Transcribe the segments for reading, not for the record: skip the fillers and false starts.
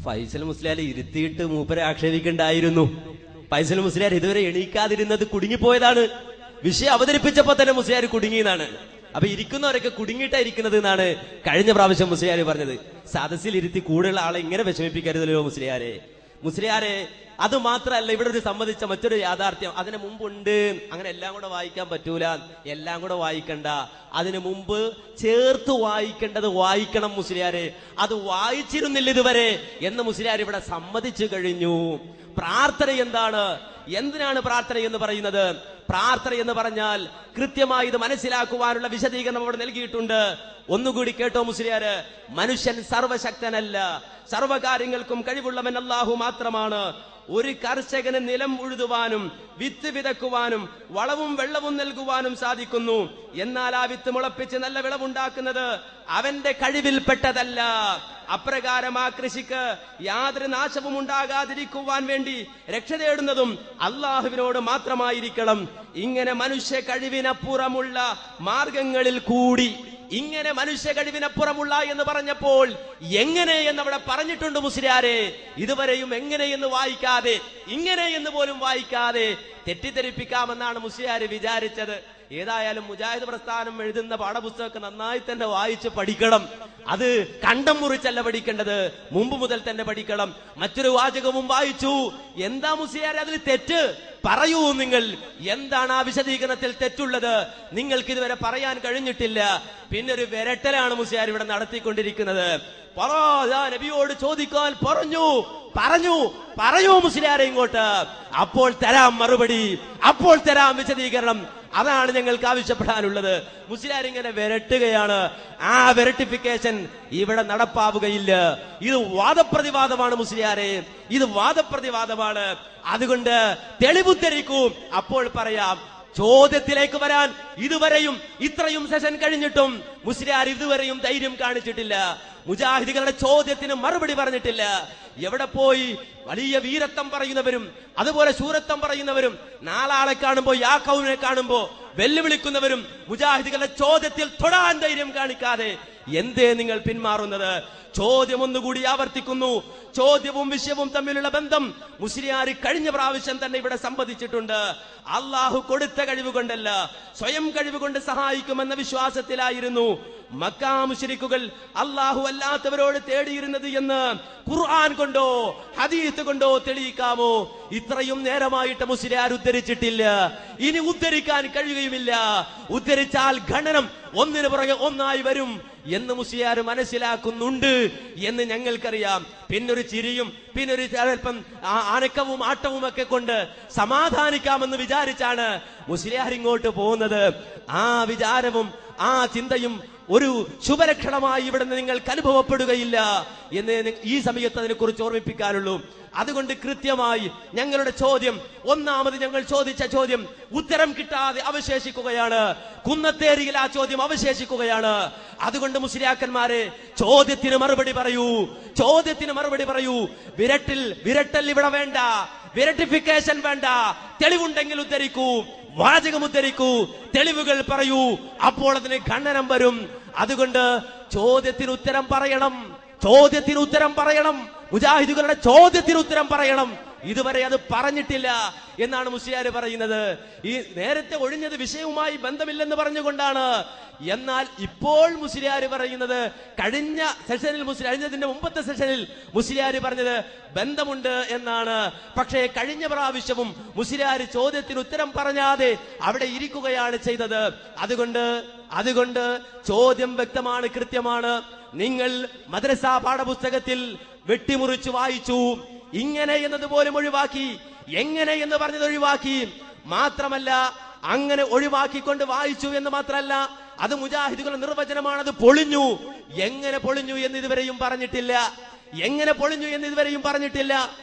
ഫൈസൽ മുസ്ലിയാർ ഇരുത്തിയിട്ട് മൂപ്പരെ ആക്ഷേപിക്കണ്ടായിരുന്നു. ഫൈസൽ മുസ്ലിയാർ ഇതുവരെ എണീക്കാതിരുന്നത് കുടുങ്ങിപ്പോയതാണ്. വിഷയം അവതരിപ്പിച്ചപ്പോ തന്നെ മുസ്ലിയാർ കുടുങ്ങിയെന്നാണ്. അപ്പൊ ഇരിക്കുന്നവരൊക്കെ കുടുങ്ങിയിട്ടാ ഇരിക്കുന്നത് എന്നാണ് കഴിഞ്ഞ പ്രാവശ്യം മുസ്ലിയാർ പറഞ്ഞത്. സദസ്സിൽ ഇരുത്തി കൂടുതലുള്ള ആളെ ഇങ്ങനെ വിഷമിപ്പിക്കരുതല്ലോ മുസ്ലിയാരെ. അത് മാത്രല്ല, ഇവിടെ ഒരു സംബന്ധിച്ച മറ്റൊരു യാഥാർത്ഥ്യം അതിന് മുമ്പുണ്ട്. അങ്ങനെ എല്ലാം കൂടെ വായിക്കാൻ പറ്റൂല, എല്ലാം കൂടെ വായിക്കണ്ട. അതിനു മുമ്പ് ചേർത്ത് വായിക്കേണ്ടത് വായിക്കണം മുസ്ലിയാരെ. അത് വായിച്ചിരുന്നില്ല ഇതുവരെ എന്ന് മുസ്ലിയാർ ഇവിടെ സമ്മതിച്ചു കഴിഞ്ഞു. പ്രാർത്ഥന എന്താണ്, എന്തിനാണ് പ്രാർത്ഥന എന്ന് പറയുന്നത്? പ്രാർത്ഥന എന്ന് പറഞ്ഞാൽ കൃത്യമായി ഇത് മനസ്സിലാക്കുവാനുള്ള വിശദീകരണം അവിടെ നൽകിയിട്ടുണ്ട്. ഒന്നുകൂടി കേട്ടോ മുസ്ലിയാര്. മനുഷ്യൻ സർവശക്തനല്ല, സർവകാര്യങ്ങൾക്കും കഴിവുള്ളവൻ അല്ലാഹു മാത്രമാണ്. ഒരു കർഷകന് നിലം ഉഴുതുവാനും വിത്ത് വിതക്കുവാനും വളവും വെള്ളവും നൽകുവാനും സാധിക്കുന്നു. എന്നാൽ ആ വിത്ത് മുളപ്പിച്ച് നല്ല വിളവുണ്ടാക്കുന്നത് അവന്റെ കഴിവിൽപ്പെട്ടതല്ല. അപ്രകാരം ആ കൃഷിക്ക് യാതൊരു നാശവും ഉണ്ടാകാതിരിക്കുവാൻ വേണ്ടി രക്ഷ തേടുന്നതും അള്ളാഹുവിനോട് മാത്രമായിരിക്കണം. ഇങ്ങനെ മനുഷ്യ കഴിവിനപ്പുറമുള്ള മാർഗങ്ങളിൽ കൂടി, ഇങ്ങനെ മനുഷ്യ കഴിവിനപ്പുറമുള്ള എന്ന് പറഞ്ഞപ്പോൾ എങ്ങനെ എന്നവിടെ പറഞ്ഞിട്ടുണ്ട് മുസ്ലിയാരെ. ഇതുവരെയും എങ്ങനെ എന്ന് വായിക്കാതെ, ഇങ്ങനെ എന്ന് പോലും വായിക്കാതെ തെറ്റിദ്ധരിപ്പിക്കാമെന്നാണ് മുസ്ലിയാര് വിചാരിച്ചത്. ഏതായാലും മുജാഹിദ് പ്രസ്ഥാനം എഴുതുന്ന പാഠപുസ്തകമൊക്കെ നന്നായി തന്നെ വായിച്ച് പഠിക്കണം. അത് കണ്ടം മുറിച്ചല്ല പഠിക്കേണ്ടത്, മുമ്പ് മുതൽ തന്നെ പഠിക്കണം. മറ്റൊരു വാചകവും വായിച്ചു. എന്താ മുസ്ലിയാരെ അതിൽ തെറ്റ്? പറയൂ, നിങ്ങൾ എന്താണ് ആ വിശദീകരണത്തിൽ തെറ്റുള്ളത്? നിങ്ങൾക്ക് ഇതുവരെ പറയാൻ കഴിഞ്ഞിട്ടില്ല. പിന്നെ ഒരു വിരട്ടലാണ് മുസ്ലിയാർ ഇവിടെ നടത്തിക്കൊണ്ടിരിക്കുന്നത്. നബിയോട് ചോദിക്കാൻ പറയൂ മുസ്ലിയാരെ ഇങ്ങോട്ട്, അപ്പോൾ തരാം മറുപടി, അപ്പോൾ തരാം വിശദീകരണം. അതാണ് ഞങ്ങൾക്ക് ആവശ്യപ്പെടാനുള്ളത്. മുസ്ലിയാർ ഇങ്ങനെ വിരട്ടുകയാണ്. ആ വെരട്ടിഫിക്കേഷൻ ഇവിടെ നടപ്പാവുകയില്ല. ഇത് വാദപ്രതിവാദമാണ് മുസ്ലിയാരെ, ഇത് വാദപ്രതിവാദമാണ്. അതുകൊണ്ട് തെളിവുദ്ധരിക്കൂ, അപ്പോൾ പറയാം. ചോദ്യത്തിലേക്ക് വരാൻ ഇതുവരെയും ഇത്രയും സെഷൻ കഴിഞ്ഞിട്ടും മുസ്ലിയാർ ഇതുവരെയും ധൈര്യം കാണിച്ചിട്ടില്ല. മുജാഹിദുകളുടെ ചോദ്യത്തിന് മറുപടി പറഞ്ഞിട്ടില്ല. എവിടെ പോയി വലിയ വീരത്വം പറയുന്നവരും അതുപോലെ ശൂരത്വം പറയുന്നവരും നാലാളെ കാണുമ്പോ യാക്കൗവിനെ കാണുമ്പോ വെല്ലുവിളിക്കുന്നവരും മുജാഹിദുകളുടെ ചോദ്യത്തിൽ തൊടാൻ ധൈര്യം കാണിക്കാതെ എന്തേ നിങ്ങൾ പിന്മാറുന്നത്? ചോദ്യം ഒന്നുകൂടി ആവർത്തിക്കുന്നു. ചോദ്യവും വിഷയവും തമ്മിലുള്ള ബന്ധം മുസ്ലിയാർ കഴിഞ്ഞ പ്രാവശ്യം തന്നെ ഇവിടെ സംവദിച്ചിട്ടുണ്ട്. അള്ളാഹു കൊടുത്ത കഴിവ് കൊണ്ടല്ല, സ്വയം കഴിവ് കൊണ്ട് സഹായിക്കുമെന്ന വിശ്വാസത്തിലായിരുന്നു മക്കാ മുശ്രിക്കുകൾ അള്ളാഹു അല്ലാത്തവരോട് തേടിയിരുന്നത് എന്ന് ഖുർആൻ കൊണ്ടോ ഹദീസ് കൊണ്ടോ തെളിയിക്കാമോ? ഇത്രയും നേരമായിട്ട് മുസ്ലിയാർ ഉദ്ധരിച്ചിട്ടില്ല, ഇനി ഉദ്ധരിക്കാൻ കഴിയുകയുമില്ല. ഉദ്ധരിച്ചാൽ ഖണ്ഡനം ഒന്നിനു പുറകെ ഒന്നായി വരും എന്ന് മുസ്ലിയാർ മനസ്സിലാക്കുന്നുണ്ട് എന്ന് ഞങ്ങൾക്കറിയാം. പിന്നൊരു ചിരിയും പിന്നൊരു അല്പം അനക്കവും ആട്ടവും ഒക്കെ കൊണ്ട് സമാധാനിക്കാമെന്ന് വിചാരിച്ചാണ് മുസ്ലിയാർ ഇങ്ങോട്ട് പോകുന്നത്. ആ വിചാരവും ആ ചിന്തയും ഒരു ശുഭലക്ഷണമായി ഇവിടെ നിങ്ങൾക്ക് അനുഭവപ്പെടുകയില്ല എന്ന് ഈ സമയത്ത് അതിനെ കുറിച്ച് ഓർമ്മിപ്പിക്കാനുള്ളൂ. അതുകൊണ്ട് കൃത്യമായി ഞങ്ങളുടെ ചോദ്യം, ഒന്നാമത് ഞങ്ങൾ ചോദിച്ച ചോദ്യം ഉത്തരം കിട്ടാതെ അവശേഷിക്കുകയാണ്. കുന്നത്തേരിയിൽ ആ ചോദ്യം അവശേഷിക്കുകയാണ്. അതുകൊണ്ട് മുസ്ലിയാക്കന്മാരെ, ചോദ്യത്തിന് മറുപടി പറയൂ, ചോദ്യത്തിന് മറുപടി പറയൂ. വിരട്ടൽ ഇവിടെ വേണ്ട, വെരിഫിക്കേഷൻ വേണ്ട. തെളിവുണ്ടെങ്കിൽ ഉദ്ധരിക്കൂ, വാചകം ഉദ്ധരിക്കൂ, തെളിവുകൾ പറയൂ, അപ്പോൾ അതിന് ഖണ്ഡനം വരും. അതുകൊണ്ട് ചോദ്യത്തിന് ഉത്തരം പറയണം, ചോദ്യത്തിന് ഉത്തരം പറയണം, മുജാഹിദുകളുടെ ചോദ്യത്തിന് ഉത്തരം പറയണം. ഇതുവരെ അത് പറഞ്ഞിട്ടില്ല എന്നാണ് മുസ്ലിയാർ പറയുന്നത്. ഈ നേരത്തെ ഒഴിഞ്ഞത് വിഷയവുമായി ബന്ധമില്ലെന്ന് പറഞ്ഞുകൊണ്ടാണ്. എന്നാൽ ഇപ്പോൾ മുസ്ലിയാർ പറയുന്നത്, കഴിഞ്ഞ സെഷനിൽ കഴിഞ്ഞതിന്റെ മുമ്പത്തെ സെഷനിൽ മുസ്ലിയാർ പറഞ്ഞത് ബന്ധമുണ്ട് എന്നാണ്. പക്ഷേ കഴിഞ്ഞ പ്രാവശ്യവും മുസ്ലിയാർ ചോദ്യത്തിന് ഉത്തരം പറഞ്ഞാതെ അവിടെ ഇരിക്കുകയാണ് ചെയ്തത്. അതുകൊണ്ട് ചോദ്യം വ്യക്തമാണ്, കൃത്യമാണ്. നിങ്ങൾ മദ്രസ പാഠപുസ്തകത്തിൽ വെട്ടിമുറിച്ചു വായിച്ചു. ഇങ്ങനെ എന്നതുപോലും ഒഴിവാക്കി, എങ്ങനെ എന്ന് പറഞ്ഞത് ഒഴിവാക്കി. മാത്രമല്ല, അങ്ങനെ ഒഴിവാക്കിക്കൊണ്ട് വായിച്ചു എന്ന് മാത്രമല്ല, അത് മുജാഹിദുകളുടെ നിർവചനമാണ്. അത് പൊളിഞ്ഞു. എങ്ങനെ പൊളിഞ്ഞു എന്ന് ഇതുവരെയും പറഞ്ഞിട്ടില്ല. എങ്ങനെ പൊളിഞ്ഞു എന്ന് ഇതുവരെയും പറഞ്ഞിട്ടില്ല.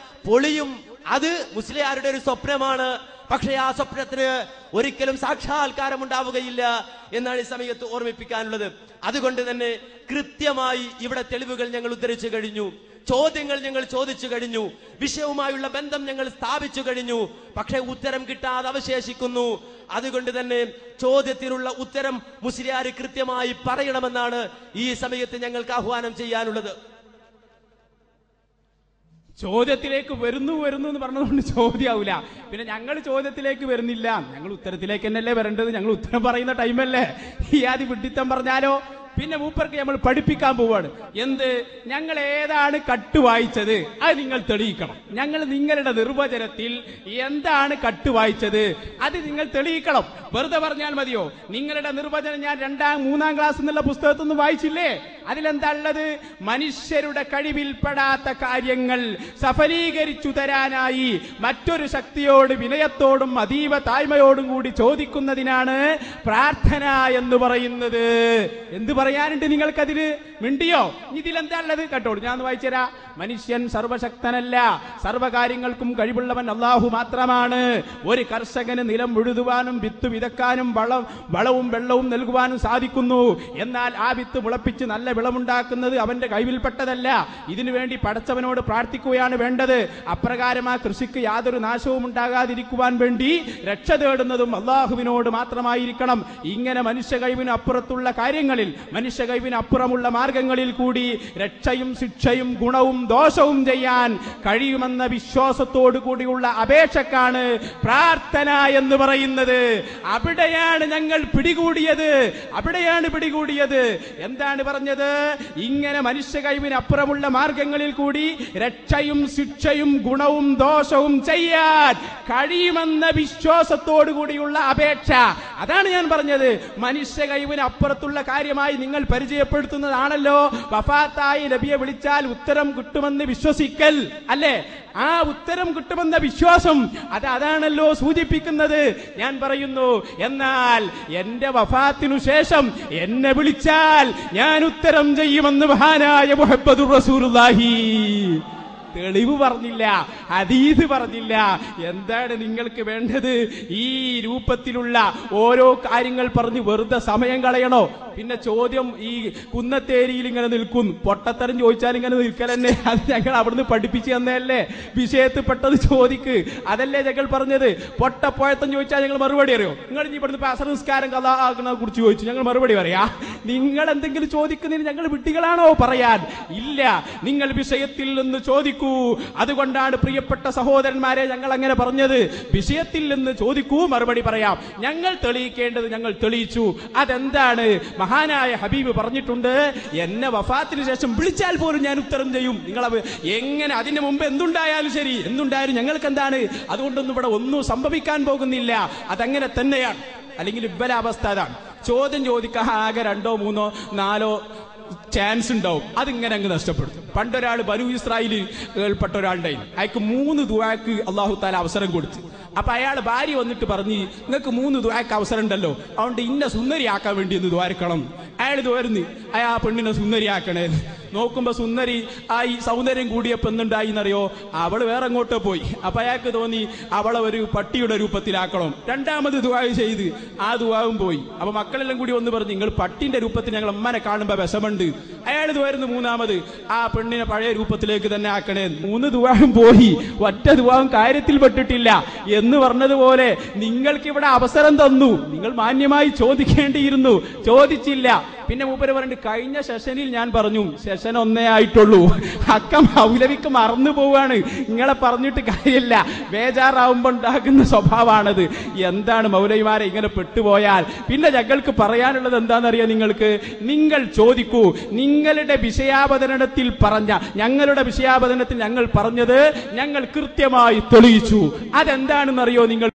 പൊളിയും, അത് മുസ്ലിയാരുടെ ഒരു സ്വപ്നമാണ്. പക്ഷേ ആ സ്വപ്നത്തിന് ഒരിക്കലും സാക്ഷാത്കാരം ഉണ്ടാവുകയില്ല എന്നാണ് ഈ സമയത്ത് ഓർമ്മിപ്പിക്കാനുള്ളത്. അതുകൊണ്ട് തന്നെ കൃത്യമായി ഇവിടെ തെളിവുകൾ ഞങ്ങൾ ഉദ്ധരിച്ചു കഴിഞ്ഞു, ചോദ്യങ്ങൾ ഞങ്ങൾ ചോദിച്ചു കഴിഞ്ഞു, വിഷയവുമായുള്ള ബന്ധം ഞങ്ങൾ സ്ഥാപിച്ചു കഴിഞ്ഞു. പക്ഷേ ഉത്തരം കിട്ടാതെ അവശേഷിക്കുന്നു. അതുകൊണ്ട് തന്നെ ചോദ്യത്തിനുള്ള ഉത്തരം മുസ്ലിയാർ കൃത്യമായി പറയണമെന്നാണ് ഈ സമയത്ത് ഞങ്ങൾക്ക് ആഹ്വാനം ചെയ്യാനുള്ളത്. ചോദ്യത്തിലേക്ക് വരുന്നു എന്ന് പറഞ്ഞതുകൊണ്ട് ചോദ്യമാവില്ല. പിന്നെ ഞങ്ങൾ ചോദ്യത്തിലേക്ക് വരുന്നില്ല, ഞങ്ങൾ ഉത്തരത്തിലേക്ക് തന്നെയല്ലേ വരേണ്ടത്. ഞങ്ങൾ ഉത്തരം പറയുന്ന ടൈമല്ലേ. ഈ ആദ്യ വിഡിത്തം പറഞ്ഞാലോ പിന്നെ മൂപ്പർക്ക് നമ്മൾ പഠിപ്പിക്കാൻ പോവാണ്. എന്ത്? ഞങ്ങൾ ഏതാണ് കട്ട് വായിച്ചത് അത് നിങ്ങൾ തെളിയിക്കണം. ഞങ്ങൾ നിങ്ങളുടെ നിർവചനത്തിൽ എന്താണ് കട്ട് വായിച്ചത് അത് നിങ്ങൾ തെളിയിക്കണം. വെറുതെ പറഞ്ഞാൽ മതിയോ? നിങ്ങളുടെ നിർവചനം ഞാൻ 2ാം 3ാം ക്ലാസ് എന്നുള്ള പുസ്തകത്തിൽ നിന്ന് വായിച്ചില്ലേ? അതിലെന്താ ഉള്ളത്? മനുഷ്യരുടെ കഴിവിൽപ്പെടാത്ത കാര്യങ്ങൾ സഫലീകരിച്ചു തരാനായി മറ്റൊരു ശക്തിയോട് വിനയത്തോടും അതീവ താഴ്മയോടും കൂടി ചോദിക്കുന്നതിനാണ് പ്രാർത്ഥന എന്ന് പറയുന്നത്. എന്ത് പറയാനുണ്ട് നിങ്ങൾക്കതിന്? മിണ്ടിയോ? ഇതിലെന്താ ഉള്ളത് കേട്ടോളൂ, ഞാൻ വായിച്ചുതരാ. മനുഷ്യൻ സർവശക്തനല്ല, സർവകാര്യങ്ങൾക്കും കഴിവുള്ളവൻ അള്ളാഹു മാത്രമാണ്. ഒരു കർഷകന് നിലം ഉഴുതുവാനും വിത്ത് വിതക്കാനും വളവും വെള്ളവും നൽകുവാനും സാധിക്കുന്നു. എന്നാൽ ആ വിത്ത് മുളപ്പിച്ച് നല്ല വിളവുണ്ടാക്കുന്നത് അവന്റെ കഴിവിൽപ്പെട്ടതല്ല. ഇതിനുവേണ്ടി പടച്ചവനോട് പ്രാർത്ഥിക്കുകയാണ് വേണ്ടത്. അപ്രകാരം ആ കൃഷിക്ക് യാതൊരു നാശവും ഉണ്ടാകാതിരിക്കുവാൻ വേണ്ടി രക്ഷ തേടുന്നതും അള്ളാഹുവിനോട് മാത്രമായിരിക്കണം. ഇങ്ങനെ മനുഷ്യ കഴിവിന് അപ്പുറത്തുള്ള കാര്യങ്ങളിൽ, മനുഷ്യ കഴിവിന് അപ്പുറമുള്ള മാർഗങ്ങളിൽ കൂടി രക്ഷയും ശിക്ഷയും ഗുണവും ദോഷവും ചെയ്യാൻ കഴിയുമെന്ന വിശ്വാസത്തോടു കൂടിയുള്ള അപേക്ഷക്കാണ് പ്രാർത്ഥന എന്ന് പറയുന്നത്. അവിടെയാണ് ഞങ്ങൾ പിടികൂടിയത്. എന്താണ് പറഞ്ഞത്? ഇങ്ങനെ മനുഷ്യ കഴിവിന് അപ്പുറമുള്ള മാർഗങ്ങളിൽ കൂടി രക്ഷയും ശിക്ഷയും ഗുണവും ദോഷവും ചെയ്യാൻ കഴിയുമെന്ന വിശ്വാസത്തോടു കൂടിയുള്ള അപേക്ഷ. അതാണ് ഞാൻ പറഞ്ഞത്. മനുഷ്യ കഴിവിന് അപ്പുറത്തുള്ള കാര്യമായി നിങ്ങൾ പരിചയപ്പെടുത്തുന്നതാണല്ലോ വഫാത്തായി നബിയെ വിളിച്ചാൽ ഉത്തരം കിട്ടുമെന്ന് വിശ്വസിക്കൽ, അല്ലേ? ആ ഉത്തരം കിട്ടുമെന്ന വിശ്വാസം അതാണല്ലോ സൂചിപ്പിക്കുന്നത്. ഞാൻ പറയുന്നു, എന്നാൽ എന്റെ വഫാത്തിനു ശേഷം എന്നെ വിളിച്ചാൽ ഞാൻ ഉത്തരം ചെയ്യുമെന്ന് മഹാനായ മുഹമ്മദുർ റസൂലുള്ളാഹി തെളിവ് പറഞ്ഞില്ല, ഹദീസ് പറഞ്ഞില്ല. എന്താണ് നിങ്ങൾക്ക് വേണ്ടത്? ഈ രൂപത്തിലുള്ള ഓരോ കാര്യങ്ങൾ പറഞ്ഞ് വെറുതെ സമയം കളയണോ? പിന്നെ ചോദ്യം ഈ കുന്നത്തേരിയിൽ ഇങ്ങനെ നിൽക്കുന്നു. പൊട്ടത്തരം ചോദിച്ചാൽ ഇങ്ങനെ നിൽക്കലെന്നെ. അത് ഞങ്ങൾ അവിടുന്ന് പഠിപ്പിച്ചു തന്നെയല്ലേ. വിഷയത്തിൽപ്പെട്ടത് ചോദിക്ക്, അതല്ലേ ഞങ്ങൾ പറഞ്ഞത്. പൊട്ടപ്പോഴത്തം ചോദിച്ചാൽ ഞങ്ങൾ മറുപടി അറിയോ? നിങ്ങൾ ഇനി ഇവിടുന്ന് അസർ നിസ്കാരം കലാകുന്നതിനെ കുറിച്ച് ചോദിച്ചു, ഞങ്ങൾ മറുപടി പറയാ? നിങ്ങൾ എന്തെങ്കിലും ചോദിക്കുന്നതിന് ഞങ്ങൾ വിഡ്ഢികളാണോ പറയാൻ? ഇല്ല, നിങ്ങൾ വിഷയത്തിൽ നിന്ന് ചോദിക്കൂ. അതുകൊണ്ടാണ് പ്രിയപ്പെട്ട സഹോദരന്മാരെ ഞങ്ങൾ അങ്ങനെ പറഞ്ഞത്. വിഷയത്തിൽ നിന്ന് ചോദിക്കൂ, മറുപടി പറയാം. ഞങ്ങൾ തെളിയിക്കേണ്ടത് ഞങ്ങൾ തെളിയിച്ചു. അതെന്താണ്? മഹാനായ ഹബീബ് പറഞ്ഞിട്ടുണ്ട്, എന്നെ വഫാത്തിന് ശേഷം വിളിച്ചാൽ പോലും ഞാൻ ഉത്തരം ചെയ്യും. നിങ്ങൾ എങ്ങനെ അതിന് മുമ്പ് എന്തുണ്ടായാലും ശരി, എന്തുണ്ടായാലും ഞങ്ങൾക്ക് എന്താണ്? അതുകൊണ്ടൊന്നും ഇവിടെ ഒന്നും സംഭവിക്കാൻ പോകുന്നില്ല. അതങ്ങനെ തന്നെയാണ്. അല്ലെങ്കിൽ ഇവലെ അവസ്ഥ അതാണ്. ചോദ്യം ചോദിക്കാൻ ആകെ 2, 3, 4 ചാൻസ് ഉണ്ടാവും. അതിങ്ങനെ അങ്ങ് നഷ്ടപ്പെടും. പണ്ടൊരാൾ ബനൂ ഇസ്രായേലിൽപ്പെട്ട ഒരാളുണ്ടായിരുന്നു. അയാൾക്ക് 3 ദുആക്ക് അല്ലാഹു തആല അവസരം കൊടുത്തു. അപ്പൊ അയാൾ ഭാര്യ വന്നിട്ട് പറഞ്ഞ്, നിങ്ങൾക്ക് 3 ദുആക്ക് അവസരം ഉണ്ടല്ലോ, അതുകൊണ്ട് ഇന്ന സുന്ദരിയാക്കാൻ വേണ്ടി ഒന്ന് ദ്വാരക്കണം. അയാൾ ദ്വാരുന്ന് അയാ പെണ്ണിനെ സുന്ദരിയാക്കണേ. നോക്കുമ്പോ സുന്ദരി ഈ സൗന്ദര്യം കൂടിയപ്പോ എന്തുണ്ടായി എന്നറിയോ? അവള് വേറെ അങ്ങോട്ടോ പോയി. അപ്പൊ അയാൾക്ക് തോന്നി അവളെ ഒരു പട്ടിയുടെ രൂപത്തിലാക്കണം. 2ാമത് ദുആ ചെയ്ത് ആ ദുആവും പോയി. അപ്പൊ മക്കളെല്ലാം കൂടി ഒന്ന് പറഞ്ഞു, നിങ്ങൾ പട്ടിന്റെ രൂപത്തിൽ ഞങ്ങൾ അമ്മനെ കാണുമ്പോ വിഷമുണ്ട്. അയാൾ ദ്വാരുന്നു 3ാമത് ആ പെണ്ണിനെ പഴയ രൂപത്തിലേക്ക് തന്നെ ആക്കണേ. 3 ദുആവും പോയി, ഒറ്റ ദുആവും കാര്യത്തിൽ പെട്ടിട്ടില്ല. എന്ന് പറഞ്ഞതുപോലെ നിങ്ങൾക്ക് ഇവിടെ അവസരം തന്നു, നിങ്ങൾ മാന്യമായി ചോദിക്കേണ്ടിയിരുന്നു, ചോദിച്ചില്ല. പിന്നെ മൂപ്പര് പറഞ്ഞു, കഴിഞ്ഞ സെഷനിൽ ഞാൻ പറഞ്ഞു, സെഷൻ 1 ആയിട്ടുള്ളൂ, അക്കം മൗലവിക്ക് മറന്നു പോവാണ്, നിങ്ങളെ പറഞ്ഞിട്ട് കാര്യമില്ല. ബേജാറാവുമ്പോ ഉണ്ടാകുന്ന സ്വഭാവമാണത്. എന്താണ് മൗലവിമാരെ ഇങ്ങനെ പെട്ടുപോയാൽ? പിന്നെ ഞങ്ങൾക്ക് പറയാനുള്ളത് എന്താണെന്നറിയാം നിങ്ങൾക്ക്? നിങ്ങൾ ചോദിക്കൂ. നിങ്ങളുടെ വിഷയാവതരണത്തിൽ പറഞ്ഞ, ഞങ്ങളുടെ വിഷയാവതരണത്തിൽ ഞങ്ങൾ പറഞ്ഞത് ഞങ്ങൾ കൃത്യമായി തെളിയിച്ചു. അതെന്താണെന്നറിയോ നിങ്ങൾ?